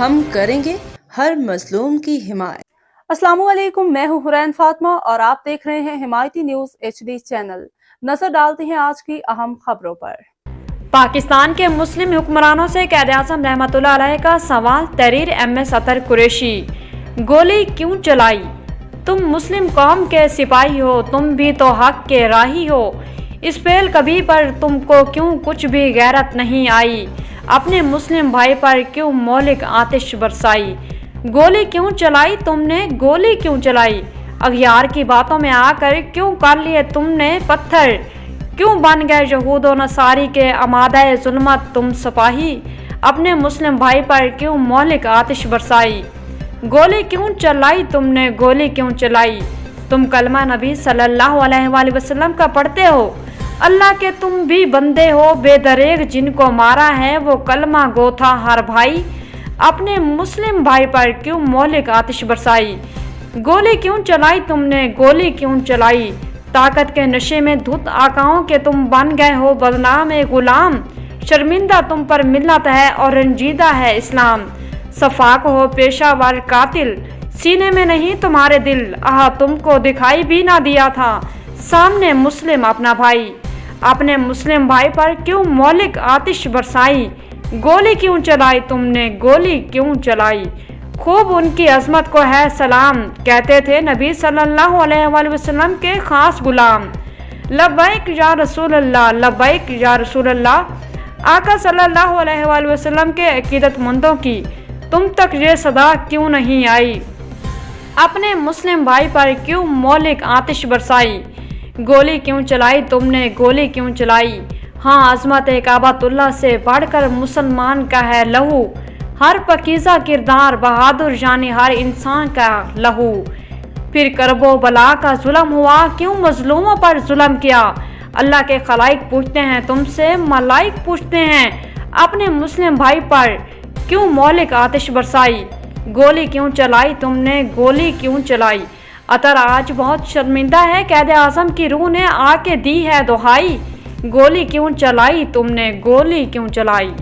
हम करेंगे हर मजलूम की हिमायत। अस्सलामुअलैकुम, मैं हूं हुरैन फातिमा और आप देख रहे हैं हिमायती न्यूज HD चैनल। नजर डालते हैं आज की अहम खबरों पर। पाकिस्तान के मुस्लिम हुक्मरानों से क़ायद-ए-आज़म रहमतुल्लाह अलैह का सवाल। तहरीर MS अतर कुरैशी। गोली क्यों चलाई? तुम मुस्लिम कौम के सिपाही हो, तुम भी तो हक के राही हो। इस पेल कभी पर तुमको क्यों कुछ भी गैरत नहीं आई? अपने मुस्लिम भाई पर क्यों मौलिक आतिश बरसाई? गोली क्यों चलाई तुमने? गोली क्यों चलाई? अगयार की बातों में आकर क्यों कर लिए तुमने पत्थर? क्यों बन गए यहूद व नसारी के अमादाए जुल्मत तुम सिपाही? अपने मुस्लिम भाई पर क्यों मौलिक आतिश बरसाई? गोली क्यों चलाई तुमने? गोली क्यों चलाई? तुम कलमा नबी सल्लल्लाहु अलैहि वसल्लम का पढ़ते हो। अल्लाह के तुम भी बंदे हो, बेदरेग जिनको मारा है वो कलमा गो था हर भाई। अपने मुस्लिम भाई पर क्यों मौलिक आतिश बरसाई? गोली क्यों चलाई तुमने? गोली क्यों चलाई? ताकत के नशे में धुत आकाओं के तुम बन गए हो बदनाम ए गुलाम। शर्मिंदा तुम पर मिल्लत है और रंजीदा है इस्लाम। सफाक हो पेशावर कातिल, सीने में नहीं तुम्हारे दिल। आह, तुमको दिखाई भी ना दिया था सामने मुस्लिम अपना भाई। अपने मुस्लिम भाई पर क्यों मौलिक आतिश बरसाई? गोली क्यों चलाई तुमने? गोली क्यों चलाई? खूब उनकी अजमत को है सलाम, कहते थे नबी सल्लल्लाहु अलैहि वसल्लम के खास गुलाम। लब्बैक या रसूल अल्लाह, लब्बैक या रसूल अल्लाह। आका सल्लल्लाहु अलैहि वसल्लम के अकीदतमंदों की तुम तक ये सदा क्यों नहीं आई? अपने मुस्लिम भाई पर क्यों मौलिक आतिश बरसाई? गोली क्यों चलाई तुमने? गोली क्यों चलाई? हाँ, अजमत काबतुल्लाह से बढ़कर मुसलमान का है लहू। हर पकीज़ा किरदार बहादुर यानी हर इंसान का लहू। फिर करबो बला का जुल्म हुआ, क्यों मजलूमों पर जुल्म किया? अल्लाह के खलाइक पूछते हैं तुमसे, मलाइक पूछते हैं अपने मुस्लिम भाई पर क्यों मौलिक आतिश बरसाई? गोली क्यों चलाई तुमने? गोली क्यों चलाई? अतर आज बहुत शर्मिंदा है, क़ायद-ए-आज़म की रूह ने आके दी है दुहाई। गोली क्यों चलाई तुमने? गोली क्यों चलाई?